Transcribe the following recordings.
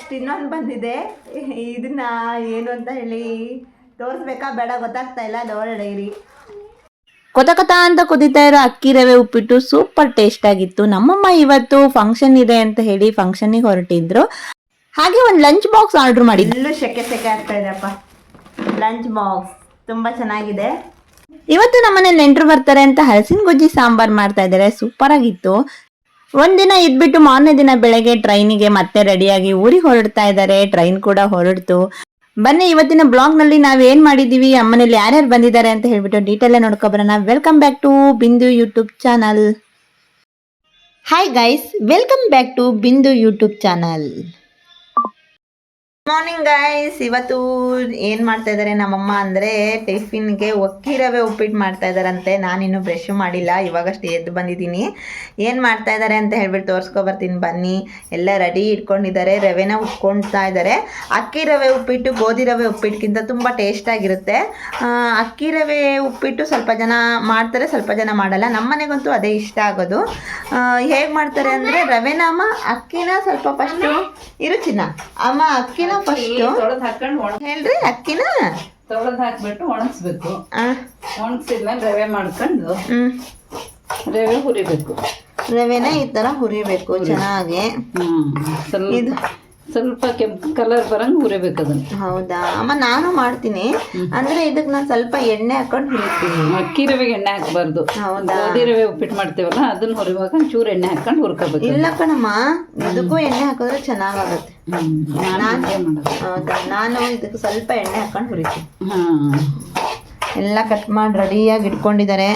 Next ಇನ್ನೊಂದು ಬಂದಿದೆ. ಇದನ್ನ ಏನು ಅಂತ ಹೇಳಿ ತೋರಿಸ್ಬೇಕಾ ಬೇಡ ಗೊತ್ತಾಗ್ತಾ ಇಲ್ಲ. ನೋಡೋಣ. ಕೊತ ಅಂತ ಕುದಿತಾ ಇರೋ ಅಕ್ಕಿ ರವೆ ಉಪ್ಪಿಟ್ಟು ಸೂಪರ್ ಟೇಸ್ಟ್ ಆಗಿತ್ತು. ನಮ್ಮಮ್ಮ ಇವತ್ತು ಫಂಕ್ಷನ್ ಇದೆ ಅಂತ ಹೇಳಿ ಫಂಕ್ಷನ್ಗೆ ಹೊರಟಿದ್ರು. ಹಾಗೆ ಒಂದು ಲಂಚ್ ಬಾಕ್ಸ್ ಆರ್ಡರ್ ಮಾಡಿದ್ರು. ಇಲ್ಲೂ ಸೆಕೆ ಆಗ್ತಾ ಇದೆಯಪ್ಪ. ಲಂಚ್ ಬಾಕ್ಸ್ ತುಂಬಾ ಚೆನ್ನಾಗಿದೆ. ಇವತ್ತು ನಮ್ಮನೇಲಿ ನೆಂಟರು ಬರ್ತಾರೆ ಅಂತ ಹಲಸಿನ ಗೊಜ್ಜಿ ಸಾಂಬಾರ್ ಮಾಡ್ತಾ ಇದ್ದಾರೆ. ಸೂಪರ್ ಆಗಿತ್ತು. ಒಂದಿನ ಇದ್ಬಿಟ್ಟು ಮಾರನೇ ದಿನ ಬೆಳಗ್ಗೆ ಟ್ರೈನಿಗೆ ಮತ್ತೆ ರೆಡಿಯಾಗಿ ಊರಿಗೆ ಹೊರಡ್ತಾ ಇದ್ದಾರೆ. ಟ್ರೈನ್ ಕೂಡ ಹೊರಡ್ತು. ಬನ್ನಿ ಇವತ್ತಿನ ಬ್ಲಾಗ್ ನಲ್ಲಿ ನಾವ್ ಏನ್ ಮಾಡಿದೀವಿ, ಅಮ್ಮನೇಲಿ ಯಾರ್ಯಾರು ಬಂದಿದ್ದಾರೆ ಅಂತ ಹೇಳ್ಬಿಟ್ಟು ಡೀಟೇಲ್ ನೋಡ್ಕೊ ಬರೋಣ. Welcome back to Bindu YouTube channel. Hi guys, welcome back to Bindu YouTube channel. Morning guys, ಇವತ್ತು ಏನು ಮಾಡ್ತಾ ಇದ್ದಾರೆ ನಮ್ಮಮ್ಮ ಅಂದರೆ ಟಿಫಿನ್ಗೆ ಅಕ್ಕಿ ರವೆ ಉಪ್ಪಿಟ್ಟು ಮಾಡ್ತಾ ಇದ್ದಾರಂತೆ. ನಾನಿನ್ನು ಬ್ರಷ್ ಮಾಡಿಲ್ಲ, ಇವಾಗಷ್ಟೇ ಎದ್ದು ಬಂದಿದ್ದೀನಿ. ಏನು ಮಾಡ್ತಾ ಇದ್ದಾರೆ ಅಂತ ಹೇಳ್ಬಿಟ್ಟು ತೋರಿಸ್ಕೊಬರ್ತೀನಿ ಬನ್ನಿ. ಎಲ್ಲ ರೆಡಿ ಇಟ್ಕೊಂಡಿದ್ದಾರೆ, ರವೆನ ಉಟ್ಕೊಳ್ತಾ ಇದ್ದಾರೆ. ಅಕ್ಕಿ ರವೆ ಉಪ್ಪಿಟ್ಟು ಗೋಧಿ ರವೆ ಉಪ್ಪಿಟ್ಟಿಗಿಂತ ತುಂಬ ಟೇಸ್ಟಾಗಿರುತ್ತೆ. ಅಕ್ಕಿ ರವೆ ಉಪ್ಪಿಟ್ಟು ಸ್ವಲ್ಪ ಜನ ಮಾಡ್ತಾರೆ, ಸ್ವಲ್ಪ ಜನ ಮಾಡಲ್ಲ. ನಮ್ಮ ಮನೆಗಂತೂ ಅದೇ ಇಷ್ಟ ಆಗೋದು. ಹೇಗೆ ಮಾಡ್ತಾರೆ ಅಂದರೆ ರವೆನ ಅಮ್ಮ ಅಕ್ಕಿನ ಸ್ವಲ್ಪ ಫಸ್ಟು ಚಿನ್ನ ಅಮ್ಮ ಅಕ್ಕಿನ ಫಸ್ಟ್ ಹೇಳ್ರಿ, ಅಕ್ಕಿನ ತೊಳೆದು ಹಾಕ್ಬಿಟ್ಟು ಒಣಗಿಸ್ಬೇಕು. ಒಣಗಿಸಿದ್ಮೇಲೆ ರವೆ ಮಾಡ್ಕೊಂಡು ರವೆ ಹುರಿಬೇಕು. ರವೆನ ಈ ತರ ಹುರಿಬೇಕು ಚೆನ್ನಾಗಿ. ಇದು ಸ್ವಲ್ಪ ಕೆಂಪು ಕಲರ್ ಬರಂಗೆ ಹುರಿಬೇಕು ಅದನ್ನ. ಹೌದಾ ಅಮ್ಮ, ನಾನು ಮಾಡ್ತೀನಿ. ಅಂದ್ರೆ ಇದಕ್ಕೆ ನಾನು ಸ್ವಲ್ಪ ಎಣ್ಣೆ ಹಾಕೊಂಡು ಹುರಿತೀನಿ. ಅಕ್ಕಿ ರವೆಗೆ ಎಣ್ಣೆ ಹಾಕಬಾರ್ದು. ಹೌದಾ? ಗೋಧಿ ರವೆ ಉಪ್ಪಿಟ್ಟು ಮಾಡ್ತೀವಲ್ಲ ಅದನ್ನ ಹುರಿವಾಗ ಚೂರು ಎಣ್ಣೆ ಹಾಕೊಂಡು ಹುರ್ಕೋಬೇಕು. ಇಲ್ಲ ಕಣಮ್ಮ, ಇದಕ್ಕೂ ಎಣ್ಣೆ ಹಾಕಿದ್ರೆ ಚೆನ್ನಾಗಾಗುತ್ತೆ. ಹೌದಾ? ನಾನು ಇದಕ್ಕೆ ಸ್ವಲ್ಪ ಎಣ್ಣೆ ಹಾಕೊಂಡು ಹುರಿತೀನಿ. ಎಲ್ಲ ಕಟ್ ಮಾಡಿ ರೆಡಿಯಾಗಿ ಇಟ್ಕೊಂಡಿದ್ದಾರೆ.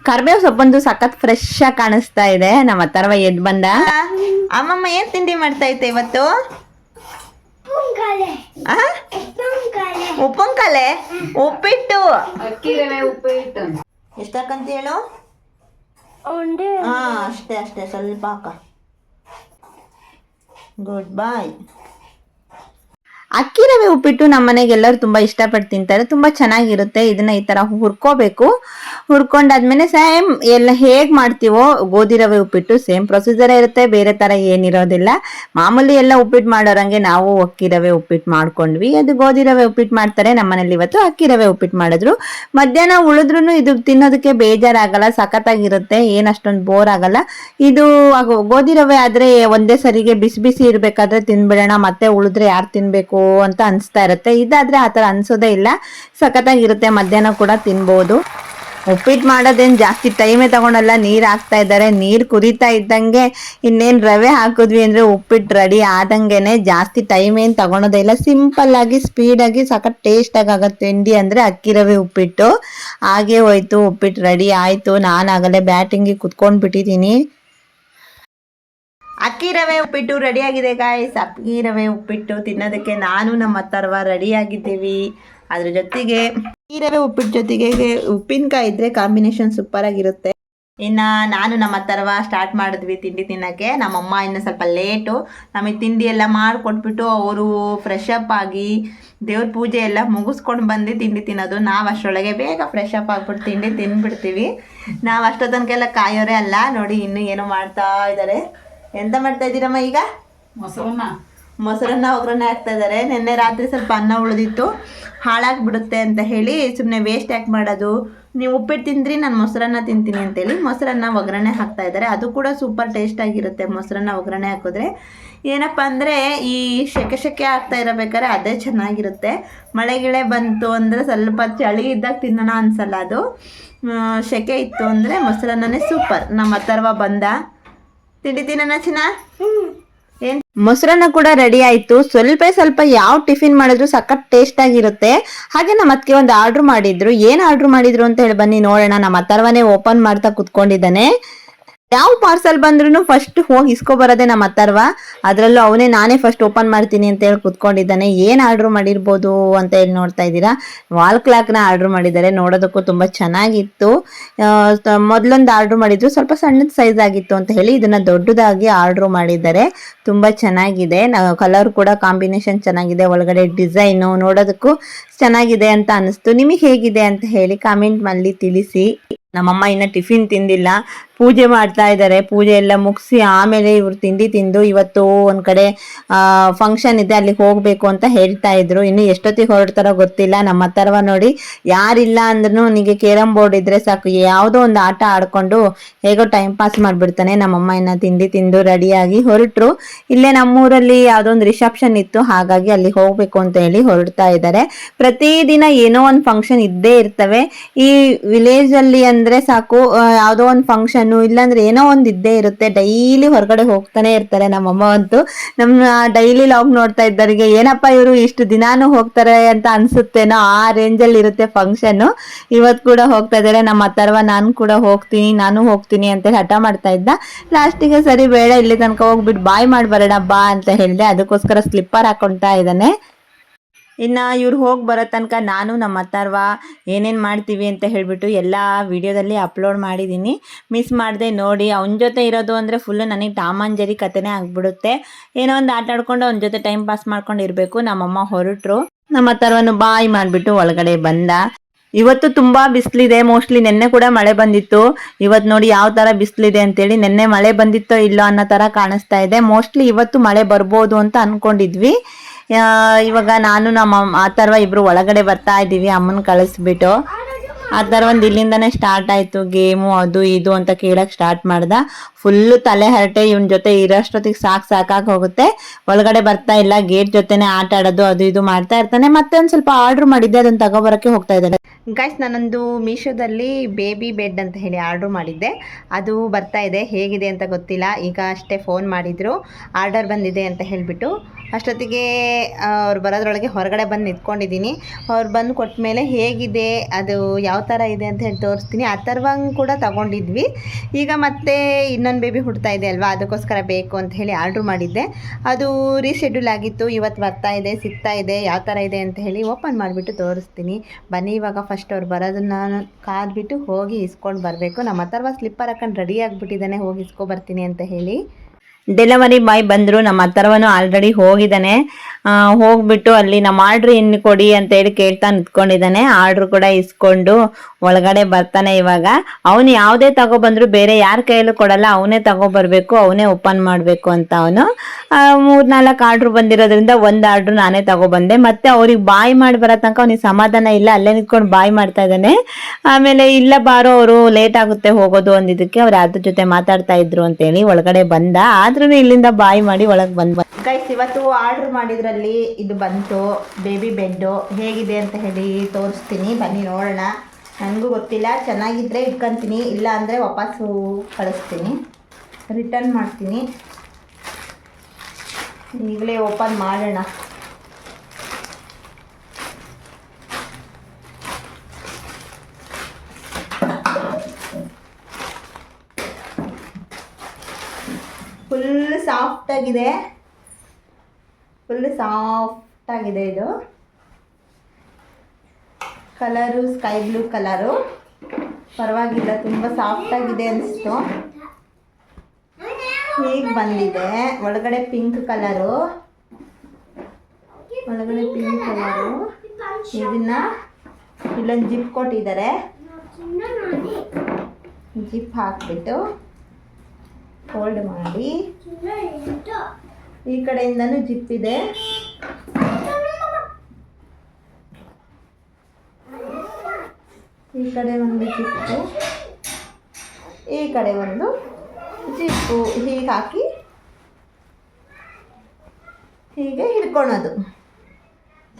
ಕರ್ಬೇವು ಸೊಪ್ಪಂದು ಸಖತ್ ಫ್ರೆಶ್ ಆಗಿ ಕಾಣಿಸ್ತಾ ಇದೆ. ನಮ್ಮ ಹತ್ರವ ಎದ್ದು ಬಂದ. ಅಮ್ಮಮ್ಮ ಏನ್ ತಿಂಡಿ ಮಾಡ್ತಾ ಇತ್ತೆ ಇವತ್ತು? ಉಪ್ಪಂಕಾಲೆ ಉಪ್ಪಿಟ್ಟು. ಅಕ್ಕಿ ರವೆ ಉಪ್ಪಿಟ್ಟು ಎಷ್ಟಾಕಂತ ಹೇಳು? ಹಾ, ಅಷ್ಟೇ ಅಷ್ಟೇ, ಸ್ವಲ್ಪ ಹಾಕ. ಗುಡ್ ಬಾಯ್. ಅಕ್ಕಿ ರವೆ ಉಪ್ಪಿಟ್ಟು ನಮ್ಮ ಮನೆಗೆ ಎಲ್ಲರೂ ತುಂಬಾ ಇಷ್ಟಪಟ್ಟು ತಿಂತಾರೆ. ತುಂಬಾ ಚೆನ್ನಾಗಿರುತ್ತೆ. ಇದನ್ನ ಈ ತರ ಹುರ್ಕೊಂಡಾದ್ಮೇಲೆ ಸೇಮ್ ಎಲ್ಲ ಹೇಗ್ ಮಾಡ್ತೀವೋ ಗೋಧಿ ರವೆ ಉಪ್ಪಿಟ್ಟು ಸೇಮ್ ಪ್ರೊಸೀಜರ್ ಇರುತ್ತೆ, ಬೇರೆ ತರ ಏನಿರೋದಿಲ್ಲ. ಮಾಮೂಲಿ ಎಲ್ಲ ಉಪ್ಪಿಟ್ಟು ಮಾಡೋರಂಗೆ ನಾವು ಅಕ್ಕಿ ರವೆ ಉಪ್ಪಿಟ್ಟು ಮಾಡ್ಕೊಂಡ್ವಿ. ಅದು ಗೋಧಿ ರವೆ ಉಪ್ಪಿಟ್ಟು ಮಾಡ್ತಾರೆ. ನಮ್ಮನೇಲಿ ಇವತ್ತು ಅಕ್ಕಿ ರವೆ ಉಪ್ಪಿಟ್ಟು ಮಾಡಿದ್ರು. ಮಧ್ಯಾಹ್ನ ಉಳಿದ್ರು ಇದು ತಿನ್ನೋದಕ್ಕೆ ಬೇಜಾರಾಗಲ್ಲ, ಸಖತ್ತಾಗಿರುತ್ತೆ, ಏನ್ ಅಷ್ಟೊಂದು ಬೋರ್ ಆಗಲ್ಲ. ಇದು ಗೋಧಿ ರವೆ ಆದ್ರೆ ಒಂದೇ ಸರಿಗೆ ಬಿಸಿ ಬಿಸಿ ಇರ್ಬೇಕಾದ್ರೆ ತಿನ್ಬಿಡೋಣ, ಮತ್ತೆ ಉಳಿದ್ರೆ ಯಾರು ತಿನ್ಬೇಕು ಅಂತ ಅನ್ಸ್ತಾ ಇರುತ್ತೆ. ಇದಾದ್ರೆ ಆತರ ಅನ್ಸೋದೇ ಇಲ್ಲ, ಸಖತ್ತಾಗಿರುತ್ತೆ. ಮಧ್ಯಾಹ್ನ ಕೂಡ ತಿನ್ಬಹುದು. ಉಪ್ಪಿಟ್ಟು ಮಾಡೋದೇನು ಜಾಸ್ತಿ ಟೈಮೇ ತಗೊಂಡಲ್ಲ. ನೀರು ಹಾಕ್ತಾ ಇದ್ದಾರೆ. ನೀರು ಕುದಿತಾ ಇದ್ದಂಗೆ ಇನ್ನೇನು ರವೆ ಹಾಕಿದ್ವಿ ಅಂದರೆ ಉಪ್ಪಿಟ್ಟು ರೆಡಿ ಆದಂಗೆನೆ. ಜಾಸ್ತಿ ಟೈಮ್ ಏನು ತಗೊಳೋದೇ ಇಲ್ಲ. ಸಿಂಪಲ್ ಆಗಿ ಸ್ಪೀಡಾಗಿ ಸಖತ್ ಟೇಸ್ಟಾಗಿ ಆಗುತ್ತೆ ತಿಂಡಿ ಅಂದರೆ ಅಕ್ಕಿ ರವೆ ಉಪ್ಪಿಟ್ಟು. ಹಾಗೆ ಹೋಯ್ತು, ಉಪ್ಪಿಟ್ಟು ರೆಡಿ ಆಯಿತು. ನಾನು ಆಗಲೇ ಬ್ಯಾಟಿಂಗಿಗೆ ಕುತ್ಕೊಂಡು ಬಿಟ್ಟಿದ್ದೀನಿ. ಅಕ್ಕಿ ರವೆ ಉಪ್ಪಿಟ್ಟು ರೆಡಿ ಆಗಿದೆ ಗಾಯ್ಸ್. ಅಕ್ಕಿ ರವೆ ಉಪ್ಪಿಟ್ಟು ತಿನ್ನೋದಕ್ಕೆ ನಾನು ನಮ್ಮ ಅಥರ್ವ ರೆಡಿ ಆಗಿದ್ದೀವಿ. ಅದ್ರ ಜೊತೆಗೆ ಈ ರವೆ ಉಪ್ಪಿಟ್ಟು ಜೊತೆಗೆ ಉಪ್ಪಿನಕಾಯಿ ಇದ್ರೆ ಕಾಂಬಿನೇಷನ್ ಸೂಪರ್ ಆಗಿರುತ್ತೆ. ಇನ್ನು ನಾನು ನಮ್ಮ ಅಥರ್ವ ಸ್ಟಾರ್ಟ್ ಮಾಡಿದ್ವಿ ತಿಂಡಿ ತಿನ್ನೋಕ್ಕೆ. ನಮ್ಮಮ್ಮ ಇನ್ನು ಸ್ವಲ್ಪ ಲೇಟು. ನಮಗೆ ತಿಂಡಿ ಎಲ್ಲ ಮಾಡಿಕೊಟ್ಬಿಟ್ಟು ಅವರು ಫ್ರೆಶ್ ಅಪ್ ಆಗಿ ದೇವ್ರ ಪೂಜೆ ಎಲ್ಲ ಮುಗಿಸ್ಕೊಂಡು ಬಂದು ತಿಂಡಿ ತಿನ್ನೋದು. ನಾವು ಅಷ್ಟರೊಳಗೆ ಬೇಗ ಫ್ರೆಶ್ ಅಪ್ ಆಗ್ಬಿಟ್ಟು ತಿಂಡಿ ತಿಂದ್ಬಿಡ್ತೀವಿ. ನಾವು ಅಷ್ಟೋ ತನಕೆಲ್ಲ ಕಾಯೋರೇ ಅಲ್ಲ. ನೋಡಿ ಇನ್ನೂ ಏನೋ ಮಾಡ್ತಾ ಇದ್ದಾರೆ. ಎಂತ ಮಾಡ್ತಾ ಇದ್ದೀರಮ್ಮ ಈಗ? ಮೊಸರನ್ನ ಒಗ್ಗರಣೆ ಹಾಕ್ತಾ ಇದ್ದಾರೆ. ನಿನ್ನೆ ರಾತ್ರಿ ಸ್ವಲ್ಪ ಅನ್ನ ಉಳಿದಿತ್ತು, ಹಾಳಾಗಿಬಿಡುತ್ತೆ ಅಂತ ಹೇಳಿ ಸುಮ್ಮನೆ ವೇಸ್ಟ್ ಯಾಕೆ ಮಾಡೋದು, ನೀವು ಉಪ್ಪಿಟ್ಟು ತಿಂದ್ರಿ ನಾನು ಮೊಸರನ್ನ ತಿಂತೀನಿ ಅಂತೇಳಿ ಮೊಸರನ್ನ ಒಗ್ಗರಣೆ ಹಾಕ್ತಾ ಇದ್ದಾರೆ. ಅದು ಕೂಡ ಸೂಪರ್ ಟೇಸ್ಟಾಗಿರುತ್ತೆ ಮೊಸರನ್ನ ಒಗ್ಗರಣೆ ಹಾಕಿದ್ರೆ. ಏನಪ್ಪ ಅಂದರೆ ಈ ಸೆಕೆ ಆಗ್ತಾ ಇರಬೇಕಾದ್ರೆ ಅದೇ ಚೆನ್ನಾಗಿರುತ್ತೆ. ಮಳೆ ಗಿಳೆ ಬಂತು ಅಂದರೆ ಸ್ವಲ್ಪ ಚಳಿ ಇದ್ದಾಗ ತಿನ್ನೋಣ ಅನ್ಸಲ್ಲ. ಅದು ಸೆಕೆ ಇತ್ತು ಅಂದರೆ ಮೊಸರನ್ನೇ ಸೂಪರ್. ನಮ್ಮ ಅಥರ್ವ ಬಂದ. ತಿಂಡಿ ತಿನ್ನೋಣ ಚಿನ್ನ? ಮೊಸರನ್ನ ಕೂಡ ರೆಡಿ ಆಯ್ತು. ಸ್ವಲ್ಪ ಯಾವ ಟಿಫಿನ್ ಮಾಡಿದ್ರು ಸಖತ್ ಟೇಸ್ಟ್ ಆಗಿರುತ್ತೆ. ಹಾಗೆ ನಮ್ಮ ಅತ್ತಿಗೆ ಒಂದು ಆರ್ಡರ್ ಮಾಡಿದ್ರು. ಏನ್ ಆರ್ಡರ್ ಮಾಡಿದ್ರು ಅಂತ ಹೇಳಿ ಬನ್ನಿ ನೋಡೋಣ. ನಮ್ಮ ಅಥರ್ವನೇ ಓಪನ್ ಮಾಡ್ತಾ ಕುತ್ಕೊಂಡಿದ್ದಾನೆ. ಯಾವ ಪಾರ್ಸಲ್ ಬಂದ್ರು ಫಸ್ಟ್ ಹೋಗಿ ಇಸ್ಕೊಬರೋದೆ ನಮ್ಮ ಅಥರ್ವ. ಅದ್ರಲ್ಲೂ ನಾನೇ ಫಸ್ಟ್ ಓಪನ್ ಮಾಡ್ತೀನಿ ಅಂತ ಹೇಳಿ ಕುತ್ಕೊಂಡಿದ್ದಾನೆ. ಏನ್ ಆರ್ಡರ್ ಮಾಡಿರ್ಬೋದು ಅಂತ ಹೇಳಿ ನೋಡ್ತಾ ಇದ್ದೀರಾ, ವಾಲ್ ಕ್ಲಾಕ್ನ ಆರ್ಡರ್ ಮಾಡಿದ್ದಾರೆ. ನೋಡೋದಕ್ಕೂ ತುಂಬಾ ಚೆನ್ನಾಗಿತ್ತು. ಮೊದಲೊಂದು ಆರ್ಡರ್ ಮಾಡಿದ್ರು, ಸ್ವಲ್ಪ ಸಣ್ಣದ ಸೈಜ್ ಆಗಿತ್ತು ಅಂತ ಹೇಳಿ ಇದನ್ನ ದೊಡ್ಡದಾಗಿ ಆರ್ಡರ್ ಮಾಡಿದ್ದಾರೆ. ತುಂಬಾ ಚೆನ್ನಾಗಿದೆ. ಕಲರ್ ಕೂಡ ಕಾಂಬಿನೇಷನ್ ಚೆನ್ನಾಗಿದೆ. ಒಳಗಡೆ ಡಿಸೈನು ನೋಡೋದಕ್ಕೂ ಚೆನ್ನಾಗಿದೆ ಅಂತ ಅನಿಸ್ತು. ನಿಮಗೆ ಹೇಗಿದೆ ಅಂತ ಹೇಳಿ ಕಾಮೆಂಟ್ ಮಾಡಿ ತಿಳಿಸಿ. ನಮ್ಮಮ್ಮ ಇನ್ನು ಟಿಫಿನ್ ತಿಂದಿಲ್ಲ, ಪೂಜೆ ಮಾಡ್ತಾ ಇದ್ದಾರೆ. ಪೂಜೆ ಎಲ್ಲ ಮುಗಿಸಿ ಆಮೇಲೆ ಇವ್ರು ತಿಂದು ಇವತ್ತು ಒಂದು ಕಡೆ ಫಂಕ್ಷನ್ ಇದೆ, ಅಲ್ಲಿಗೆ ಹೋಗಬೇಕು ಅಂತ ಹೇಳ್ತಾ ಇದ್ರು. ಇನ್ನು ಎಷ್ಟೊತ್ತಿಗೆ ಹೊರಡ್ತಾರೋ ಗೊತ್ತಿಲ್ಲ. ನಮ್ಮ ಹತ್ರವ ನೋಡಿ ಯಾರಿಲ್ಲ ಅಂದ್ರೂ ನಿಮಗೆ ಕೇರಮ್ ಬೋರ್ಡ್ ಇದ್ರೆ ಸಾಕು, ಯಾವುದೋ ಒಂದು ಆಟ ಆಡ್ಕೊಂಡು ಹೇಗೋ ಟೈಮ್ ಪಾಸ್ ಮಾಡಿಬಿಡ್ತಾನೆ. ನಮ್ಮಮ್ಮ ಇನ್ನು ತಿಂದು ರೆಡಿಯಾಗಿ ಹೊರಟರು. ಇಲ್ಲೇ ನಮ್ಮೂರಲ್ಲಿ ಯಾವುದೋ ಒಂದು ರಿಸೆಪ್ಷನ್ ಇತ್ತು, ಹಾಗಾಗಿ ಅಲ್ಲಿ ಹೋಗಬೇಕು ಅಂತ ಹೇಳಿ ಹೊರಡ್ತಾ ಇದ್ದಾರೆ. ಪ್ರತಿದಿನ ಏನೋ ಒಂದು ಫಂಕ್ಷನ್ ಇದ್ದೇ ಇರ್ತವೆ ಈ ವಿಲೇಜಲ್ಲಿ ಅಂದ್ರೆ ಸಾಕು. ಯಾವುದೋ ಒಂದು ಫಂಕ್ಷನ್ ಇಲ್ಲಾಂದ್ರೆ ಏನೋ ಒಂದು ಇದ್ದೇ ಇರುತ್ತೆ. ಡೈಲಿ ಹೊರಗಡೆ ಹೋಗ್ತಾನೆ ಇರ್ತಾರೆ. ನಮ್ಮಮ್ಮ ಅಂತೂ ನಮ್ಮ ಡೈಲಿ ಲಾಗ್ ನೋಡ್ತಾ ಇದ್ದವರಿಗೆ ಏನಪ್ಪ ಇವರು ಇಷ್ಟು ದಿನಾನು ಹೋಗ್ತಾರೆ ಅಂತ ಅನ್ಸುತ್ತೇನೋ, ಆ ರೇಂಜಲ್ಲಿ ಇರುತ್ತೆ ಫಂಕ್ಷನ್. ಇವತ್ತು ಕೂಡ ಹೋಗ್ತಾ ಇದ್ದಾರೆ. ನಮ್ಮ ಅಥರ್ವ ನಾನು ಕೂಡ ಹೋಗ್ತೀನಿ ಅಂತ ಹಠ ಮಾಡ್ತಾ ಇದ್ದ. ಲಾಸ್ಟಿಗೆ ಸರಿ ಬೇಡ, ಇಲ್ಲಿ ತನಕ ಹೋಗ್ಬಿಟ್ಟು ಬಾಯ್ ಮಾಡಿ ಬರೋಣ ಬಾ ಅಂತ ಹೇಳಿದೆ. ಅದಕ್ಕೋಸ್ಕರ ಸ್ಲಿಪ್ಪರ್ ಹಾಕೊಳ್ತಾ ಇದ್ದಾನೆ. ಇನ್ನು ಇವ್ರು ಹೋಗಿ ಬರೋ ತನಕ ನಾನು ನಮ್ಮ ಅಥರ್ವ ಏನೇನು ಮಾಡ್ತೀವಿ ಅಂತ ಹೇಳಿಬಿಟ್ಟು ಎಲ್ಲ ವಿಡಿಯೋದಲ್ಲಿ ಅಪ್ಲೋಡ್ ಮಾಡಿದ್ದೀನಿ. ಮಿಸ್ ಮಾಡದೆ ನೋಡಿ. ಅವನ ಜೊತೆ ಇರೋದು ಅಂದರೆ ಫುಲ್ಲು ನನಗೆ ಟಾಮ್ ಆ್ಯಂಡ್ ಜೆರಿ ಕಥೆನೇ ಆಗಿಬಿಡುತ್ತೆ. ಏನೋ ಒಂದು ಆಟ ಆಡ್ಕೊಂಡು ಅವನ ಜೊತೆ ಟೈಮ್ ಪಾಸ್ ಮಾಡ್ಕೊಂಡು ಇರಬೇಕು. ನಮ್ಮಮ್ಮ ಹೊರಟರು. ನಮ್ಮ ಅಥರ್ವನು ಬಾಯ್ ಮಾಡಿಬಿಟ್ಟು ಒಳಗಡೆ ಬಂದ. ಇವತ್ತು ತುಂಬ ಬಿಸಿಲಿದೆ. ಮೋಸ್ಟ್ಲಿ ನೆನ್ನೆ ಕೂಡ ಮಳೆ ಬಂದಿತ್ತು. ಇವತ್ತು ನೋಡಿ ಯಾವ ಥರ ಬಿಸಿಲಿದೆ ಅಂತೇಳಿ. ನೆನ್ನೆ ಮಳೆ ಬಂದಿತ್ತೋ ಇಲ್ಲೋ ಅನ್ನೋ ಥರ ಕಾಣಿಸ್ತಾ ಇದೆ. ಮೋಸ್ಟ್ಲಿ ಇವತ್ತು ಮಳೆ ಬರ್ಬೋದು ಅಂತ ಅಂದ್ಕೊಂಡಿದ್ವಿ. ಇವಾಗ ನಾನು ನಮ್ಮ ಅಥರ್ವ ಇಬ್ರು ಒಳಗಡೆ ಬರ್ತಾ ಇದ್ದೀವಿ ಅಮ್ಮನ ಕಳಿಸ್ಬಿಟ್ಟು. ಅಥರ್ವ ಒಂದು ಇಲ್ಲಿಂದನೇ ಸ್ಟಾರ್ಟ್ ಆಯಿತು ಗೇಮು ಅದು ಇದು ಅಂತ ಕೇಳಕ್ಕೆ ಸ್ಟಾರ್ಟ್ ಮಾಡ್ದ. ಫುಲ್ಲು ತಲೆ ಹರಟೆ. ಇವನ ಜೊತೆ ಇರೋಷ್ಟೊತ್ತಿಗೆ ಸಾಕಾಗಿ ಹೋಗುತ್ತೆ. ಒಳಗಡೆ ಬರ್ತಾ ಇಲ್ಲ. ಗೇಟ್ ಜೊತೆನೆ ಆಟ ಆಡೋದು ಅದು ಇದು ಮಾಡ್ತಾ ಇರ್ತಾನೆ. ಮತ್ತೆ ಒಂದು ಸ್ವಲ್ಪ ಆರ್ಡ್ರ್ ಮಾಡಿದ್ದೆ, ಅದನ್ನು ತಗೊಬರೋಕ್ಕೆ ಹೋಗ್ತಾ ಇದ್ದಾನೆ. ಗೈಸ್, ನಾನೊಂದು ಮೀಶೋದಲ್ಲಿ ಬೇಬಿ ಬೆಡ್ ಅಂತ ಹೇಳಿ ಆರ್ಡ್ರ್ ಮಾಡಿದ್ದೆ. ಅದು ಬರ್ತಾ ಇದೆ. ಹೇಗಿದೆ ಅಂತ ಗೊತ್ತಿಲ್ಲ. ಈಗ ಅಷ್ಟೇ ಫೋನ್ ಮಾಡಿದರು, ಆರ್ಡರ್ ಬಂದಿದೆ ಅಂತ ಹೇಳಿಬಿಟ್ಟು. ಅಷ್ಟೊತ್ತಿಗೆ ಅವ್ರು ಬರೋದ್ರೊಳಗೆ ಹೊರಗಡೆ ಬಂದು ನಿಂತ್ಕೊಂಡಿದ್ದೀನಿ. ಅವ್ರು ಬಂದು ಕೊಟ್ಟ ಮೇಲೆ ಹೇಗಿದೆ, ಅದು ಯಾವ ಥರ ಇದೆ ಅಂತ ಹೇಳಿ ತೋರಿಸ್ತೀನಿ. ಅಥರ್ವಂಗೆ ಕೂಡ ತಗೊಂಡಿದ್ವಿ. ಈಗ ಮತ್ತೆ ಇನ್ನೊಂದು ಬೇಬಿ ಹುಡ್ತಾ ಇದೆ ಅಲ್ವಾ, ಅದಕ್ಕೋಸ್ಕರ ಬೇಕು ಅಂತ ಹೇಳಿ ಆರ್ಡ್ರ್ ಮಾಡಿದ್ದೆ. ಅದು ರೀಶೆಡ್ಯೂಲ್ ಆಗಿತ್ತು. ಇವತ್ತು ಬರ್ತಾ ಇದೆ, ಸಿಗ್ತಾ ಇದೆ. ಯಾವ ಥರ ಇದೆ ಅಂತ ಹೇಳಿ ಓಪನ್ ಮಾಡಿಬಿಟ್ಟು ತೋರಿಸ್ತೀನಿ. ಬನ್ನಿ, ಇವಾಗ ಫಸ್ಟ್ ಅವ್ರು ಬರೋದನ್ನು ಕಾದ್ಬಿಟ್ಟು ಹೋಗಿ ಇಸ್ಕೊಂಡು ಬರಬೇಕು. ನಮ್ಮ ಅಥರ್ವ ಸ್ಲಿಪ್ಪರ್ ಹಾಕೊಂಡು ರೆಡಿ ಆಗಿಬಿಟ್ಟಿದ್ದಾನೆ, ಹೋಗಿ ಇಸ್ಕೊಬರ್ತೀನಿ ಅಂತ ಹೇಳಿ. ಡೆಲಿವರಿ ಬಾಯ್ ಬಂದರು. ನಮ್ಮ ಅಥರ್ವನು ಆಲ್ರೆಡಿ ಹೋಗಿದ್ದಾನೆ. ಹೋಗ್ಬಿಟ್ಟು ಅಲ್ಲಿ ನಮ್ಮ ಆರ್ಡ್ರ್ ಇನ್ನು ಕೊಡಿ ಅಂತೇಳಿ ಕೇಳ್ತಾ ನಿಂತ್ಕೊಂಡಿದ್ದಾನೆ. ಆರ್ಡ್ರ್ ಕೂಡ ಇಸ್ಕೊಂಡು ಒಳಗಡೆ ಬರ್ತಾನೆ. ಇವಾಗ ಅವನು ಯಾವುದೇ ತಗೊಬಂದ್ರು ಬೇರೆ ಯಾರ ಕೈಯಲ್ಲೂ ಕೊಡಲ್ಲ, ಅವನೇ ತಗೊಬರ್ಬೇಕು, ಅವನೇ ಓಪನ್ ಮಾಡಬೇಕು ಅಂತ. ಅವನು 3-4 ಆರ್ಡ್ರ್ ಬಂದಿರೋದ್ರಿಂದ ಒಂದು ಆರ್ಡ್ರ್ ನಾನೇ ತಗೊಬಂದೆ. ಮತ್ತೆ ಅವ್ರಿಗೆ ಬಾಯ್ ಮಾಡಿ ಬರೋ ತನಕ ಅವನಿಗೆ ಸಮಾಧಾನ ಇಲ್ಲ. ಅಲ್ಲೇ ನಿಂತ್ಕೊಂಡು ಬಾಯ್ ಮಾಡ್ತಾ ಇದ್ದಾನೆ. ಆಮೇಲೆ ಇಲ್ಲ ಬಾರೋ, ಅವರು ಲೇಟ್ ಆಗುತ್ತೆ ಹೋಗೋದು ಅಂದಿದ್ದಕ್ಕೆ ಅವ್ರು ಅದ್ರ ಜೊತೆ ಮಾತಾಡ್ತಾ ಇದ್ರು ಅಂತೇಳಿ ಒಳಗಡೆ ಬಂದ. ಆದ್ರೂ ಇಲ್ಲಿಂದ ಬಾಯ್ ಮಾಡಿ ಒಳಗೆ ಬಂದ. ಗೈಸ್, ಇವತ್ತು ಆರ್ಡ್ರ್ ಮಾಡಿದ್ರಲ್ಲಿ ಇದು ಬಂತು, ಬೇಬಿ ಬೆಡ್ಡು. ಹೇಗಿದೆ ಅಂತ ಹೇಳಿ ತೋರಿಸ್ತೀನಿ, ಬನ್ನಿ ನೋಡೋಣ. ನನಗೂ ಗೊತ್ತಿಲ್ಲ. ಚೆನ್ನಾಗಿದ್ದರೆ ಇಟ್ಕೊತೀನಿ, ಇಲ್ಲ ಅಂದರೆ ವಾಪಸ್ಸು ಕಳಿಸ್ತೀನಿ, ರಿಟರ್ನ್ ಮಾಡ್ತೀನಿ. ಈಗಲೇ ಓಪನ್ ಮಾಡೋಣ. ಫುಲ್ ಸಾಫ್ಟಾಗಿದೆ, ಇದು. ಕಲರು ಸ್ಕೈ ಬ್ಲೂ ಕಲರು, ಪರವಾಗಿಲ್ಲ, ತುಂಬ ಸಾಫ್ಟಾಗಿದೆ ಅನಿಸ್ತು. ಹೀಗೆ ಬಂದಿದೆ. ಒಳಗಡೆ ಪಿಂಕ್ ಕಲರು, ಇದನ್ನ ಇಲ್ಲೊಂದು ಜಿಪ್ ಕೊಟ್ಟಿದ್ದಾರೆ. ಜಿಪ್ ಹಾಕ್ಬಿಟ್ಟು ಫೋಲ್ಡ್ ಮಾಡಿ, ಈ ಕಡೆಯಿಂದನೂ ಜಿಪ್ ಇದೆ. ಈ ಕಡೆ ಒಂದು ಜಿಪ್ಪು, ಈ ಕಡೆ ಒಂದು ಜಿಪ್ಪು. ಹೀಗೆ ಹಾಕಿ ಹೀಗೆ ಹಿಡ್ಕೊಳೋದು.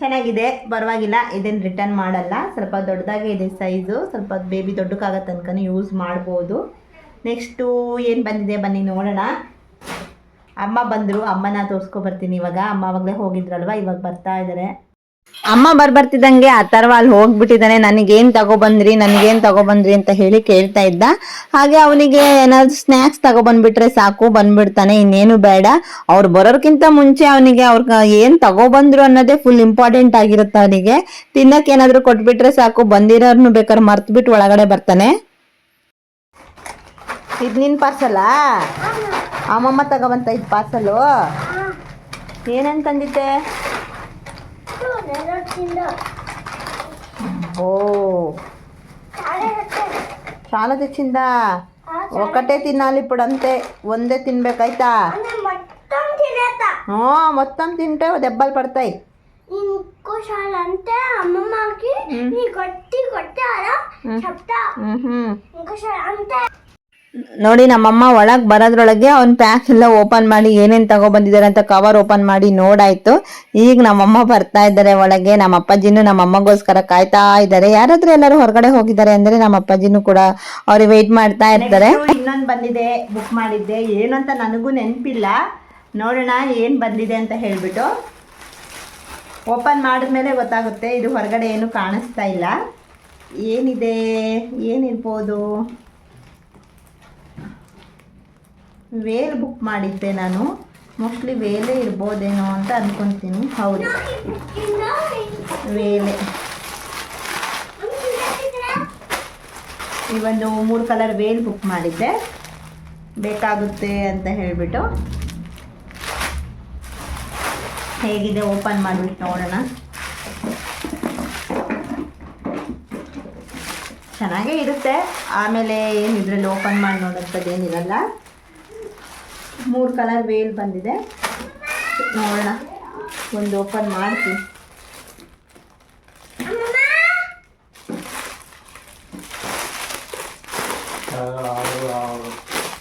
ಚೆನ್ನಾಗಿದೆ, ಪರವಾಗಿಲ್ಲ. ಇದನ್ನು ರಿಟರ್ನ್ ಮಾಡಲ್ಲ. ಸ್ವಲ್ಪ ದೊಡ್ಡದಾಗೆ ಇದೆ ಸೈಜು. ಸ್ವಲ್ಪ ಬೇಬಿ ದೊಡ್ಡಕ್ಕಾಗೋ ತನಕ ಯೂಸ್ ಮಾಡ್ಬೋದು. ನೆಕ್ಸ್ಟು ಏನು ಬಂದಿದೆ ಬನ್ನಿ ನೋಡೋಣ. ಅಮ್ಮ ಬಂದರು, ಅಮ್ಮನ ತೋರಿಸ್ಕೊಬರ್ತೀನಿ ಇವಾಗ. ಅಮ್ಮ ಅವಾಗಲೇ ಹೋಗಿದ್ರಲ್ವ, ಇವಾಗ ಬರ್ತಾ ಇದ್ದಾರೆ. ಅಮ್ಮ ಬರ್ತಿದ್ದಂಗೆ ಅಥರ್ವ ಅಲ್ಲಿ ಹೋಗ್ಬಿಟ್ಟಿದ್ದಾನೆ. ನನಗೇನು ತಗೊಬಂದ್ರಿ ಅಂತ ಹೇಳಿ ಕೇಳ್ತಾ ಇದ್ದ. ಹಾಗೆ ಅವನಿಗೆ ಏನಾದ್ರು ಸ್ನ್ಯಾಕ್ಸ್ ತಗೊಬಂದ್ಬಿಟ್ರೆ ಸಾಕು, ಬಂದ್ಬಿಡ್ತಾನೆ, ಇನ್ನೇನು ಬೇಡ. ಅವ್ರು ಬರೋರ್ಕಿಂತ ಮುಂಚೆ ಅವನಿಗೆ ಅವ್ರ ಏನು ತಗೊಬಂದ್ರು ಅನ್ನೋದೇ ಫುಲ್ ಇಂಪಾರ್ಟೆಂಟ್ ಆಗಿರುತ್ತೆ. ಅವನಿಗೆ ತಿನ್ನಕ್ಕೆ ಏನಾದ್ರು ಕೊಟ್ಬಿಟ್ರೆ ಸಾಕು, ಬಂದಿರೋರ್ನು ಬೇಕಾದ್ರೆ ಮರ್ತ್ಬಿಟ್ಟು ಒಳಗಡೆ ಬರ್ತಾನೆ. ಇದು ನಿನ್ನ ಪಾರ್ಸಲಾ? ಅಮ್ಮಮ್ಮ ತಗೊಬಂತ ಇದು ಪಾರ್ಸಲು. ಏನಂತಂದಿದ್ದೆ? ఓ చాలా తెచ్చిందా? ఒకటే తినాలి ఇప్పుడు, అంతే, వందే తినಬೇಕಾಯ್ತಾ? మొత్తం తింటే దెబ్బలు పడతాయి. ఇంకోసారి అంటే అమ్మమ్మకి కొట్టి కొట్టారా చెప్తా. ఇంకోసారి అంటే ನೋಡಿ ನಮ್ಮಮ್ಮ ಒಳಗ್ ಬರೋದ್ರೊಳಗೆ ಅವ್ನ ಪ್ಯಾಕ್ ಎಲ್ಲ ಓಪನ್ ಮಾಡಿ ಏನೇನ್ ತಗೊಬಂದಿದ್ದಾರೆ ಅಂತ ಕವರ್ ಓಪನ್ ಮಾಡಿ ನೋಡಾಯ್ತು. ಈಗ ನಮ್ಮಮ್ಮ ಬರ್ತಾ ಇದ್ದಾರೆ ಒಳಗೆ. ನಮ್ಮ ಅಪ್ಪಾಜಿನೂ ನಮ್ಮ ಅಮ್ಮಗೋಸ್ಕರ ಕಾಯ್ತಾ ಇದ್ದಾರೆ. ಯಾರಾದ್ರೂ ಎಲ್ಲರೂ ಹೊರಗಡೆ ಹೋಗಿದ್ದಾರೆ ಅಂದ್ರೆ ನಮ್ಮ ಅಪ್ಪಾಜಿನೂ ಕೂಡ ಅವ್ರಿಗೆ ವೇಟ್ ಮಾಡ್ತಾ ಇರ್ತಾರೆ. ಇನ್ನೊಂದು ಬಂದಿದೆ, ಬುಕ್ ಮಾಡಿದ್ದೆ, ಏನು ಅಂತ ನನಗೂ ನೆನಪಿಲ್ಲ. ನೋಡೋಣ ಏನು ಬಂದಿದೆ ಅಂತ ಹೇಳ್ಬಿಟ್ಟು. ಓಪನ್ ಮಾಡಿದ್ಮೇಲೆ ಗೊತ್ತಾಗುತ್ತೆ. ಇದು ಹೊರಗಡೆ ಏನು ಕಾಣಿಸ್ತಾ ಇಲ್ಲ. ಏನಿದೆ, ಏನಿರ್ಬೋದು? ವೇಲ್ ಬುಕ್ ಮಾಡಿದ್ದೆ ನಾನು. ಮೋಸ್ಟ್ಲಿ ವೇಲೇ ಇರ್ಬೋದೇನೋ ಅಂತ ಅಂದ್ಕೊತೀನಿ. ಹೌದು, ವೇಲೆ. ಈ ಒಂದು 3 ಕಲರ್ ವೇಲ್ ಬುಕ್ ಮಾಡಿದ್ದೆ, ಬೇಕಾಗುತ್ತೆ ಅಂತ ಹೇಳಿಬಿಟ್ಟು. ಹೇಗಿದೆ ಓಪನ್ ಮಾಡಿಬಿಟ್ಟು ನೋಡೋಣ. ಚೆನ್ನಾಗೇ ಇರುತ್ತೆ. ಆಮೇಲೆ ಏನು ಇದರಲ್ಲಿ ಓಪನ್ ಮಾಡಿ ನೋಡೋಂಥದ್ದು ಏನಿರಲ್ಲ. 3 ಕಲರ್ ವೇಲ್ ಬಂದಿದೆ. ನೋಡೋಣ, ಒಂದು ಓಪನ್ ಮಾಡ್ತೀನಿ.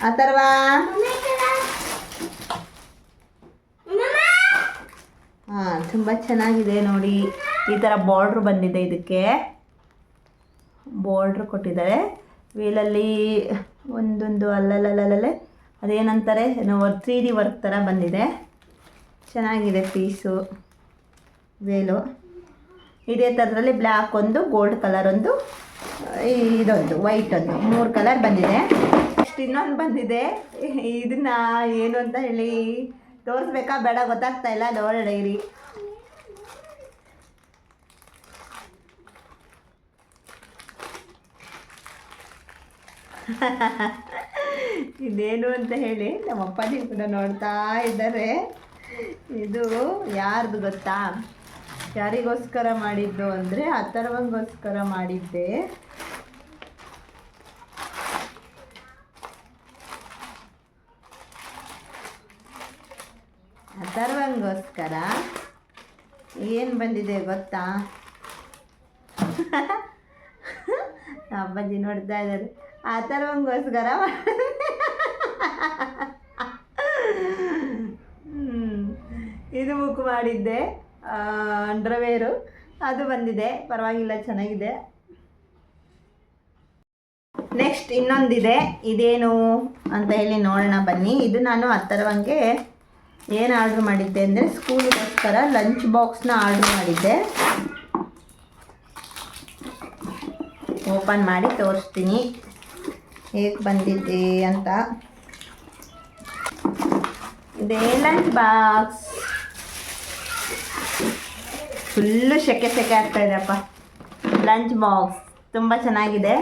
ಅಥರ್ವ, ಹಾಂ, ತುಂಬ ಚೆನ್ನಾಗಿದೆ ನೋಡಿ. ಈ ಥರ ಬಾರ್ಡ್ರ್ ಬಂದಿದೆ. ಇದಕ್ಕೆ ಬಾರ್ಡ್ರ್ ಕೊಟ್ಟಿದ್ದಾರೆ. ವೇಲಲ್ಲಿ ಒಂದೊಂದು ಅಲ್ಲಲ್ಲಲ್ಲೇ ಅದೇನಂತಾರೆ 3D ವರ್ಕ್ ಥರ ಬಂದಿದೆ. ಚೆನ್ನಾಗಿದೆ ಪೀಸು ವೇಲು. ಇದೇ ಥರದಲ್ಲಿ ಬ್ಲ್ಯಾಕ್ ಒಂದು, ಗೋಲ್ಡ್ ಕಲರ್ ಒಂದು, ಇದೊಂದು ವೈಟ್ ಒಂದು, 3 ಕಲರ್ ಬಂದಿದೆ. ನೆಕ್ಸ್ಟ್ ಇನ್ನೊಂದು ಬಂದಿದೆ. ಇದನ್ನ ಏನು ಅಂತ ಹೇಳಿ ತೋರಿಸ್ಬೇಕಾ ಬೇಡ ಗೊತ್ತಾಗ್ತಾ ಇಲ್ಲ. ನೋಡೋಣ ಇರಿ. ಇದೇನು ಅಂತ ಹೇಳಿ ನಮ್ಮ ಅಪ್ಪಾಜಿ ಕೂಡ ನೋಡ್ತಾ ಇದ್ದಾರೆ. ಇದು ಯಾರ್ದು ಗೊತ್ತಾ? ಯಾರಿಗೋಸ್ಕರ ಮಾಡಿದ್ದು ಅಂದರೆ ಅಥರ್ವಂಗೋಸ್ಕರ ಮಾಡಿದ್ದೆ. ಅಥರ್ವಂಗೋಸ್ಕರ ಏನು ಬಂದಿದೆ ಗೊತ್ತಾ? ಅಪ್ಪಾಜಿ ನೋಡ್ತಾ ಇದ್ದಾರೆ. ಅಥರ್ವಂಗೋಸ್ಕರ ಇದು ಬುಕ್ ಮಾಡಿದ್ದೆ, ಅಂಡರ್ವೇರು. ಅದು ಬಂದಿದೆ, ಪರವಾಗಿಲ್ಲ, ಚೆನ್ನಾಗಿದೆ. ನೆಕ್ಸ್ಟ್ ಇನ್ನೊಂದಿದೆ. ಇದೇನು ಅಂತ ಹೇಳಿ ನೋಡೋಣ ಬನ್ನಿ. ಇದು ನಾನು ಅಥರ್ವಂಗೆ ಏನು ಆರ್ಡ್ರ್ ಮಾಡಿದ್ದೆ ಅಂದರೆ ಸ್ಕೂಲಿಗೋಸ್ಕರ ಲಂಚ್ ಬಾಕ್ಸ್ನ ಆರ್ಡ್ರ್ ಮಾಡಿದ್ದೆ. ಓಪನ್ ಮಾಡಿ ತೋರಿಸ್ತೀನಿ ಹೇಗೆ ಬಂದಿದೆ ಅಂತ. ಇದೇ ಲಂಚ್ ಬಾಕ್ಸ್. ಫುಲ್ಲು ಸೆಕೆ ಆಗ್ತಾ ಇದೆಯಪ್ಪ. ಲಂಚ್ ಬಾಕ್ಸ್ ತುಂಬ ಚೆನ್ನಾಗಿದೆ.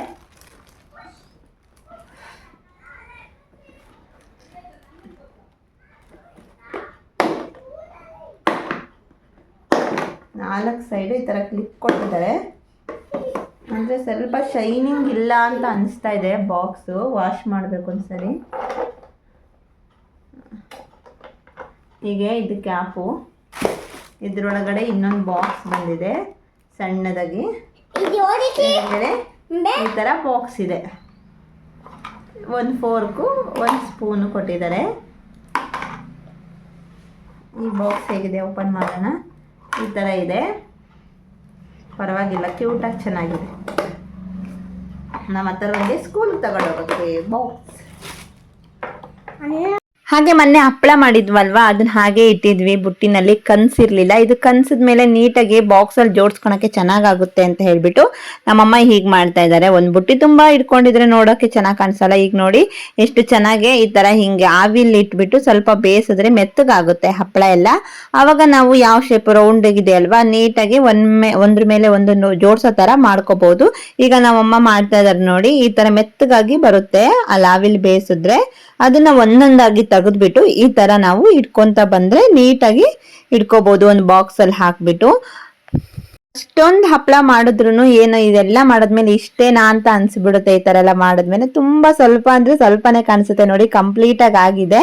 ನಾಲ್ಕು ಸೈಡು ಈ ಥರ ಕ್ಲಿಪ್ ಕೊಟ್ಟಿದ್ದಾರೆ. ಅಂದರೆ ಸ್ವಲ್ಪ ಶೈನಿಂಗ್ ಇಲ್ಲ ಅಂತ ಅನಿಸ್ತಾ ಇದೆ. ಬಾಕ್ಸು ವಾಶ್ ಮಾಡಬೇಕು ಒಂದ್ಸರಿ. ಹೀಗೆ ಇದು ಕ್ಯಾಪು. ಇದರೊಳಗಡೆ ಇನ್ನೊಂದು ಬಾಕ್ಸ್ ಬಂದಿದೆ ಸಣ್ಣದಾಗಿ. ಕೆಳಗಡೆ ಈ ಥರ ಬಾಕ್ಸ್ ಇದೆ. ಒಂದು ಫೋರ್ಕು, ಒಂದು ಸ್ಪೂನು ಕೊಟ್ಟಿದ್ದಾರೆ. ಈ ಬಾಕ್ಸ್ ಹೇಗಿದೆ ಓಪನ್ ಮಾಡೋಣ. ಈ ಥರ ಇದೆ, ಪರವಾಗಿಲ್ಲ, ಕ್ಯೂಟಾಗಿ ಚೆನ್ನಾಗಿದೆ. ನಮ್ಮ ಹತ್ರ ಒಂದು ಸ್ಕೂಲ್ ತಗೊಂಡೋಗೋಕ್ಕೆ ಬಾಕ್ಸ್. ಹಾಗೆ ಮೊನ್ನೆ ಹಪ್ಪಳ ಮಾಡಿದ್ವಲ್ವಾ, ಅದನ್ನ ಹಾಗೆ ಇಟ್ಟಿದ್ವಿ ಬುಟ್ಟಿನಲ್ಲಿ. ಕನ್ಸಿರ್ಲಿಲ್ಲ. ಇದು ಕನ್ಸಿದ ಮೇಲೆ ನೀಟಾಗಿ ಬಾಕ್ಸ್ ಅಲ್ಲಿ ಜೋಡಿಸ್ಕೊಳಕ್ಕೆ ಚೆನ್ನಾಗಾಗುತ್ತೆ ಅಂತ ಹೇಳ್ಬಿಟ್ಟು ನಮ್ಮಮ್ಮ ಹೀಗೆ ಮಾಡ್ತಾ ಇದ್ದಾರೆ. ಒಂದು ಬುಟ್ಟಿ ತುಂಬಾ ಇಟ್ಕೊಂಡಿದ್ರೆ ನೋಡೋಕೆ ಚೆನ್ನಾಗಿ ಕಾಣಿಸಲ್ಲ. ಈಗ ನೋಡಿ ಎಷ್ಟು ಚೆನ್ನಾಗಿ ಈ ತರ ಹಿಂಗೆ ಆವಿಲಿ ಇಟ್ಬಿಟ್ಟು ಸ್ವಲ್ಪ ಬೇಯಿಸಿದ್ರೆ ಮೆತ್ತಗಾಗುತ್ತೆ ಹಪ್ಪಳ ಎಲ್ಲ. ಆವಾಗ ನಾವು ಯಾವ ಶೇಪ್ ರೌಂಡ್ ಇದೆ ಅಲ್ವಾ, ನೀಟಾಗಿ ಒಂದ್ರ ಮೇಲೆ ಒಂದು ಜೋಡ್ಸೋ ತರ ಮಾಡ್ಕೋಬಹುದು. ಈಗ ನಮ್ಮಮ್ಮ ಮಾಡ್ತಾ ಇದಾರೆ ನೋಡಿ, ಈ ತರ ಮೆತ್ತಗಾಗಿ ಬರುತ್ತೆ ಅಲ್ಲಿ ಆವಿಲಿ ಬೇಯಿಸಿದ್ರೆ. ಅದನ್ನ ಒಂದೊಂದಾಗಿ ತೆಗೆದ್ಬಿಟ್ಟು ಈ ತರ ನಾವು ಇಟ್ಕೊಂತ ಬಂದ್ರೆ ನೀಟಾಗಿ ಇಟ್ಕೋಬಹುದು ಒಂದು ಬಾಕ್ಸ್ ಅಲ್ಲಿ ಹಾಕ್ಬಿಟ್ಟು. ಅಷ್ಟೊಂದು ಹಪ್ಪಳ ಮಾಡಿದ್ರು ಏನು ಇದೆಲ್ಲ ಮಾಡಿದ್ಮೇಲೆ ಇಷ್ಟೇನಾ ಅಂತ ಅನ್ಸ್ಬಿಡುತ್ತೆ. ಈ ತರ ಎಲ್ಲ ಮಾಡಿದ್ಮೇಲೆ ತುಂಬಾ ಸ್ವಲ್ಪ ಅಂದ್ರೆ ಸ್ವಲ್ಪನೇ ಕಾಣಿಸುತ್ತೆ ನೋಡಿ, ಕಂಪ್ಲೀಟ್ ಆಗಿದೆ.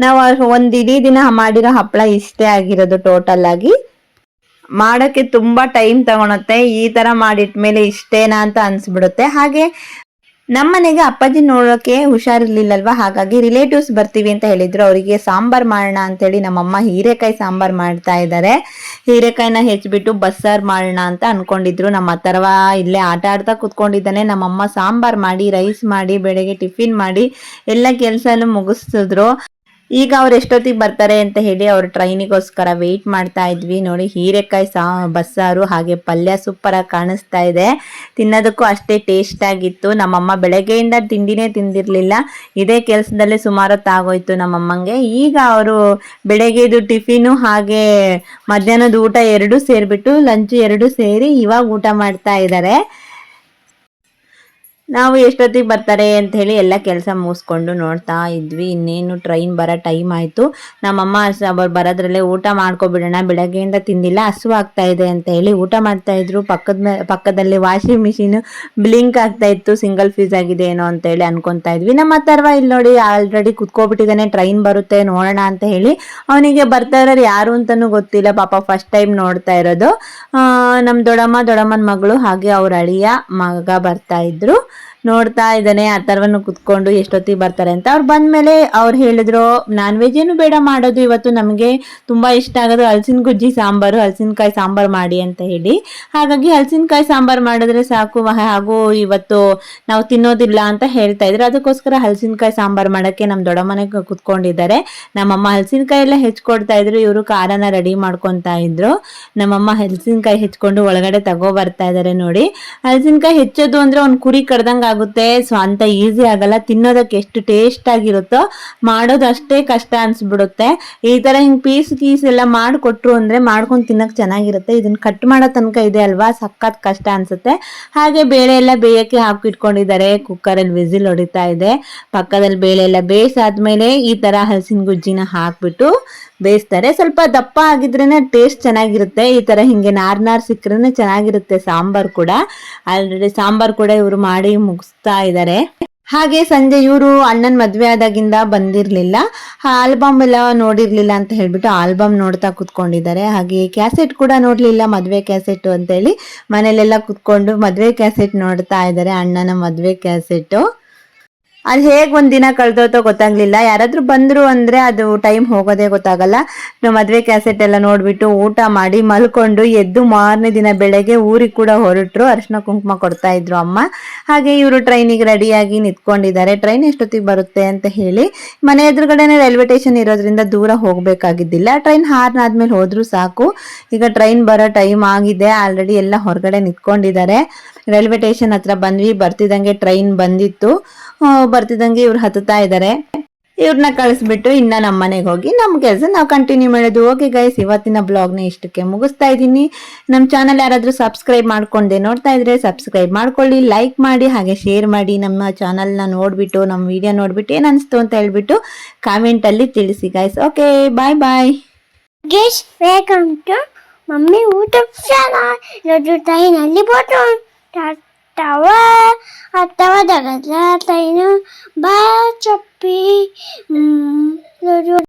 ನಾವು ಒಂದ್ ಇಡೀ ದಿನ ಮಾಡಿರೋ ಹಪ್ಪಳ ಇಷ್ಟೇ ಆಗಿರೋದು ಟೋಟಲ್ ಆಗಿ. ಮಾಡಕ್ಕೆ ತುಂಬಾ ಟೈಮ್ ತಗೊಳತ್ತೆ. ಈ ತರ ಮಾಡಿಟ್ಮೇಲೆ ಇಷ್ಟೇನಾ ಅಂತ ಅನ್ಸ್ಬಿಡುತ್ತೆ. ಹಾಗೆ ನಮ್ಮನೆಗೆ ಅಪ್ಪಾಜಿ ನೋಡೋಕೆ ಹುಷಾರಿರ್ಲಿಲ್ಲಲ್ವಾ, ಹಾಗಾಗಿ ರಿಲೇಟಿವ್ಸ್ ಬರ್ತೀವಿ ಅಂತ ಹೇಳಿದ್ರು. ಅವರಿಗೆ ಸಾಂಬಾರ್ ಮಾಡೋಣ ಅಂತೇಳಿ ನಮ್ಮಮ್ಮ ಹೀರೆಕಾಯಿ ಸಾಂಬಾರ್ ಮಾಡ್ತಾ ಇದ್ದಾರೆ. ಹೀರೆಕಾಯಿನ ಹೆಚ್ಚಿಬಿಟ್ಟು ಬಸ್ಸಾರ್ ಮಾಡೋಣ ಅಂತ ಅನ್ಕೊಂಡಿದ್ರು. ನಮ್ಮ ಅಥರ್ವ ಇಲ್ಲೇ ಆಟ ಆಡ್ತಾ ಕುತ್ಕೊಂಡಿದ್ದಾನೆ. ನಮ್ಮಮ್ಮ ಸಾಂಬಾರ್ ಮಾಡಿ, ರೈಸ್ ಮಾಡಿ, ಬೆಳಗ್ಗೆ ಟಿಫಿನ್ ಮಾಡಿ ಎಲ್ಲ ಕೆಲಸನೂ ಮುಗಿಸಿದ್ರು. ಈಗ ಅವ್ರು ಎಷ್ಟೊತ್ತಿಗೆ ಬರ್ತಾರೆ ಅಂತ ಹೇಳಿ ಅವ್ರ ಟ್ರೈನಿಗೋಸ್ಕರ ವೆಯ್ಟ್ ಮಾಡ್ತಾ ಇದ್ವಿ. ನೋಡಿ, ಹೀರೆಕಾಯಿ ಬಸ್ಸಾರು ಹಾಗೆ ಪಲ್ಯ ಸೂಪರ್ ಆಗಿ ಕಾಣಿಸ್ತಾ ಇದೆ. ತಿನ್ನೋದಕ್ಕೂ ಅಷ್ಟೇ ಟೇಸ್ಟ್ ಆಗಿತ್ತು. ನಮ್ಮಮ್ಮ ಬೆಳಗ್ಗೆಯಿಂದ ತಿಂಡಿನೇ ತಿಂದಿರ್ಲಿಲ್ಲ. ಇದೇ ಕೆಲಸದಲ್ಲೇ ಸುಮಾರು ಹೊತ್ತಾಗೋಯ್ತು ನಮ್ಮಮ್ಮಂಗೆ. ಈಗ ಅವರು ಬೆಳಗ್ಗೆದು ಟಿಫಿನು ಹಾಗೆ ಮಧ್ಯಾಹ್ನದ ಊಟ ಎರಡು ಸೇರಿಬಿಟ್ಟು ಲಂಚ್ ಎರಡು ಸೇರಿ ಇವಾಗ ಊಟ ಮಾಡ್ತಾ ಇದ್ದಾರೆ. ನಾವು ಎಷ್ಟೊತ್ತಿಗೆ ಬರ್ತಾರೆ ಅಂತ ಹೇಳಿ ಎಲ್ಲ ಕೆಲಸ ಮುಗಿಸ್ಕೊಂಡು ನೋಡ್ತಾ ಇದ್ವಿ. ಇನ್ನೇನು ಟ್ರೈನ್ ಬರೋ ಟೈಮ್ ಆಯಿತು. ನಮ್ಮಮ್ಮ ಅವ್ರು ಬರೋದ್ರಲ್ಲೇ ಊಟ ಮಾಡ್ಕೊಬಿಡೋಣ, ಬೆಳಗ್ಗೆಯಿಂದ ತಿಂದಿಲ್ಲ, ಹಸಿವು ಆಗ್ತಾ ಇದೆ ಅಂತ ಹೇಳಿ ಊಟ ಮಾಡ್ತಾ ಇದ್ರು. ಪಕ್ಕದಲ್ಲಿ ವಾಷಿಂಗ್ ಮಿಷಿನ್ ಬ್ಲಿಂಕ್ ಆಗ್ತಾ ಇತ್ತು, ಸಿಂಗಲ್ ಫೀಸ್ ಆಗಿದೆ ಏನೋ ಅಂತ ಹೇಳಿ ಅನ್ಕೊಂತಾ ಇದ್ವಿ. ನಮ್ಮ ಅಥರ್ವ ಇಲ್ಲಿ ನೋಡಿ ಆಲ್ರೆಡಿ ಕುತ್ಕೊಬಿಟ್ಟಿದ್ದಾನೆ, ಟ್ರೈನ್ ಬರುತ್ತೆ ನೋಡೋಣ ಅಂತ ಹೇಳಿ. ಅವನಿಗೆ ಬರ್ತಾ ಇರೋರು ಯಾರು ಅಂತಾನೂ ಗೊತ್ತಿಲ್ಲ, ಪಾಪ ಫಸ್ಟ್ ಟೈಮ್ ನೋಡ್ತಾ ಇರೋದು. ನಮ್ಮ ದೊಡ್ಡಮ್ಮನ ಮಗಳು ಹಾಗೆ ಅವ್ರ ಅಳಿಯ ಮಗ ಬರ್ತಾ ಇದ್ರು. ನೋಡ್ತಾ ಇದ್ದಾನೆ. ಅಥರ್ವನು ಕುತ್ಕೊಂಡು ಎಷ್ಟೊತ್ತಿಗೆ ಬರ್ತಾರೆ ಅಂತ. ಅವ್ರು ಬಂದ್ಮೇಲೆ ಅವ್ರು ಹೇಳಿದ್ರು ನಾನ್ ವೆಜ್ ಏನು ಬೇಡ ಮಾಡೋದು, ಇವತ್ತು ನಮಗೆ ತುಂಬಾ ಇಷ್ಟ ಆಗೋದು ಹಲಸಿನ ಗುಜ್ಜಿ ಸಾಂಬಾರು, ಹಲಸಿನಕಾಯಿ ಸಾಂಬಾರು ಮಾಡಿ ಅಂತ ಹೇಳಿ. ಹಾಗಾಗಿ ಹಲಸಿನಕಾಯಿ ಸಾಂಬಾರು ಮಾಡಿದ್ರೆ ಸಾಕು, ಹಾಗೂ ಇವತ್ತು ನಾವು ತಿನ್ನೋದಿಲ್ಲ ಅಂತ ಹೇಳ್ತಾ ಇದ್ರು. ಅದಕ್ಕೋಸ್ಕರ ಹಲಸಿನಕಾಯಿ ಸಾಂಬಾರು ಮಾಡಕ್ಕೆ ನಮ್ಮ ದೊಡ್ಡಮ್ಮನೆಗೆ ಕುತ್ಕೊಂಡಿದ್ದಾರೆ. ನಮ್ಮಮ್ಮ ಹಲಸಿನಕಾಯಿ ಎಲ್ಲ ಹೆಚ್ಕೊಡ್ತಾ ಇದ್ರು, ಇವರು ಖಾರನ ರೆಡಿ ಮಾಡ್ಕೊಂತಾ ಇದ್ರು. ನಮ್ಮಮ್ಮ ಹಲಸಿನಕಾಯಿ ಹೆಚ್ಕೊಂಡು ಒಳಗಡೆ ತಗೋ ಬರ್ತಾ ಇದಾರೆ. ನೋಡಿ, ಹಲಸಿನಕಾಯಿ ಹೆಚ್ಚೋದು ಅಂದ್ರೆ ಒಂದ್ ಕುರಿ ಕಡ್ದಂಗ ಆಗುತ್ತೆ. ಸೊ ಅಂತ ಈಸಿ ಆಗಲ್ಲ. ತಿನ್ನೋದಕ್ಕೆ ಎಷ್ಟು ಟೇಸ್ಟ್ ಆಗಿರುತ್ತೋ ಮಾಡೋದು ಅಷ್ಟೇ ಕಷ್ಟ ಅನ್ಸ್ಬಿಡುತ್ತೆ. ಈ ತರ ಹಿಂಗ್ ಪೀಸ್ ಎಲ್ಲ ಮಾಡಿಕೊಟ್ರು ಅಂದ್ರೆ ಮಾಡ್ಕೊಂಡು ತಿನ್ನಕ್ ಚೆನ್ನಾಗಿರುತ್ತೆ. ಇದನ್ನ ಕಟ್ ಮಾಡೋ ತನಕ ಇದೆ ಅಲ್ವಾ, ಸಖತ್ ಕಷ್ಟ ಅನ್ಸುತ್ತೆ. ಹಾಗೆ ಬೇಳೆ ಎಲ್ಲ ಬೇಯಕ್ಕೆ ಹಾಕಿಟ್ಕೊಂಡಿದ್ದಾರೆ. ಕುಕ್ಕರಲ್ಲಿ ವಿಸಿಲ್ ಹೊಡಿತಾ ಇದೆ. ಪಕ್ಕದಲ್ಲಿ ಬೇಳೆ ಎಲ್ಲ ಬೇಯಿಸಾದ್ಮೇಲೆ ಈ ತರ ಹಲಸಿನ ಗುಜ್ಜಿನ ಹಾಕ್ಬಿಟ್ಟು ಬೇಯಿಸ್ತಾರೆ. ಸ್ವಲ್ಪ ದಪ್ಪ ಆಗಿದ್ರೇನೆ ಟೇಸ್ಟ್ ಚೆನ್ನಾಗಿರುತ್ತೆ. ಈ ತರ ಹಿಂಗೆ ನಾರ್ ಸಿಕ್ಕರೇನೆ ಚೆನ್ನಾಗಿರುತ್ತೆ ಸಾಂಬಾರ್ ಕೂಡ. ಆಲ್ರೆಡಿ ಸಾಂಬಾರ್ ಕೂಡ ಇವರು ಮಾಡಿ ಮುಗಿಸ್ತಾ ಇದ್ದಾರೆ. ಹಾಗೆ ಸಂಜೆ ಇವರು ಅಣ್ಣನ ಮದ್ವೆ ಆದಾಗಿಂದ ಬಂದಿರ್ಲಿಲ್ಲ, ಆಲ್ಬಮ್ ಎಲ್ಲ ನೋಡಿರ್ಲಿಲ್ಲ ಅಂತ ಹೇಳ್ಬಿಟ್ಟು ಆಲ್ಬಮ್ ನೋಡ್ತಾ ಕುತ್ಕೊಂಡಿದ್ದಾರೆ. ಹಾಗೆ ಕ್ಯಾಸೆಟ್ ಕೂಡ ನೋಡ್ಲಿಲ್ಲ, ಮದ್ವೆ ಕ್ಯಾಸೆಟ್ ಅಂತ ಹೇಳಿ ಮನೇಲೆಲ್ಲ ಕುತ್ಕೊಂಡು ಮದ್ವೆ ಕ್ಯಾಸೆಟ್ ನೋಡ್ತಾ ಇದ್ದಾರೆ, ಅಣ್ಣನ ಮದ್ವೆ ಕ್ಯಾಸೆಟ್. ಅದು ಹೇಗೆ ಒಂದಿನ ಕಳೆದೋತೋ ಗೊತ್ತಾಗ್ಲಿಲ್ಲ. ಯಾರಾದ್ರೂ ಬಂದ್ರು ಅಂದ್ರೆ ಅದು ಟೈಮ್ ಹೋಗೋದೇ ಗೊತ್ತಾಗಲ್ಲ. ನಾವು ಮದ್ವೆ ಕ್ಯಾಸೆಟ್ ಎಲ್ಲ ನೋಡ್ಬಿಟ್ಟು ಊಟ ಮಾಡಿ ಮಲ್ಕೊಂಡು ಎದ್ದು ಮಾರನೇ ದಿನ ಬೆಳಗ್ಗೆ ಊರಿಗೆ ಕೂಡ ಹೊರಟ್ರು. ಅರಿಶಿನ ಕುಂಕುಮ ಕೊಡ್ತಾ ಇದ್ರು ಅಮ್ಮ. ಹಾಗೆ ಇವರು ಟ್ರೈನಿಗೆ ರೆಡಿಯಾಗಿ ನಿಂತ್ಕೊಂಡಿದ್ದಾರೆ. ಟ್ರೈನ್ ಎಷ್ಟೊತ್ತಿಗೆ ಬರುತ್ತೆ ಅಂತ ಹೇಳಿ. ಮನೆ ಎದುರುಗಡೆನೆ ರೈಲ್ವೆ ಸ್ಟೇಷನ್ ಇರೋದ್ರಿಂದ ದೂರ ಹೋಗ್ಬೇಕಾಗಿದ್ದಿಲ್ಲ. ಟ್ರೈನ್ ಹಾರ್ನ್ ಆದ್ಮೇಲೆ ಹೋದ್ರು ಸಾಕು. ಈಗ ಟ್ರೈನ್ ಬರೋ ಟೈಮ್ ಆಗಿದೆ. ಆಲ್ರೆಡಿ ಎಲ್ಲ ಹೊರಗಡೆ ನಿಂತ್ಕೊಂಡಿದ್ದಾರೆ. ರೈಲ್ವೆ ಸ್ಟೇಷನ್ ಹತ್ರ ಬಂದ್ವಿ. ಬರ್ತಿದಂಗೆ ಟ್ರೈನ್ ಬಂದಿತ್ತು. ಬರ್ತಿದಂಗೆ ಇವ್ರು ಹತ್ತುತ್ತಾ ಇದ್ದಾರೆ. ಇವ್ರನ್ನ ಕಳಿಸ್ಬಿಟ್ಟು ಇನ್ನ ನಮ್ಮ ಮನೆಗೆ ಹೋಗಿ ನಮ್ಮ ಕೆಲಸ ನಾವು ಕಂಟಿನ್ಯೂ ಮಾಡೋದು. ಓಕೆ ಗೈಸ್, ಇವತ್ತಿನ ಬ್ಲಾಗ್ನ ಇಷ್ಟಕ್ಕೆ ಮುಗಿಸ್ತಾ ಇದ್ದೀನಿ. ನಮ್ಮ ಚಾನಲ್ ಯಾರಾದ್ರೂ ಸಬ್ಸ್ಕ್ರೈಬ್ ಮಾಡ್ಕೊಂಡೆ ನೋಡ್ತಾ ಇದ್ರೆ ಸಬ್ಸ್ಕ್ರೈಬ್ ಮಾಡ್ಕೊಳ್ಳಿ, ಲೈಕ್ ಮಾಡಿ, ಹಾಗೆ ಶೇರ್ ಮಾಡಿ. ನಮ್ಮ ಚಾನಲ್ನ ನೋಡ್ಬಿಟ್ಟು ನಮ್ಮ ವಿಡಿಯೋ ನೋಡ್ಬಿಟ್ಟು ಏನ್ ಅನಿಸ್ತು ಅಂತ ಹೇಳ್ಬಿಟ್ಟು ಕಾಮೆಂಟ್ ಅಲ್ಲಿ ತಿಳಿಸಿ guys. Okay, bye bye. Guys welcome to mummy YouTube channel. ಇವತ್ತು ಟ್ರೈನಲ್ಲಿ ಬೋಟು ತವದಾಗ ಟ್ರೈನು ಬಾ ಚಪ್ಪಿ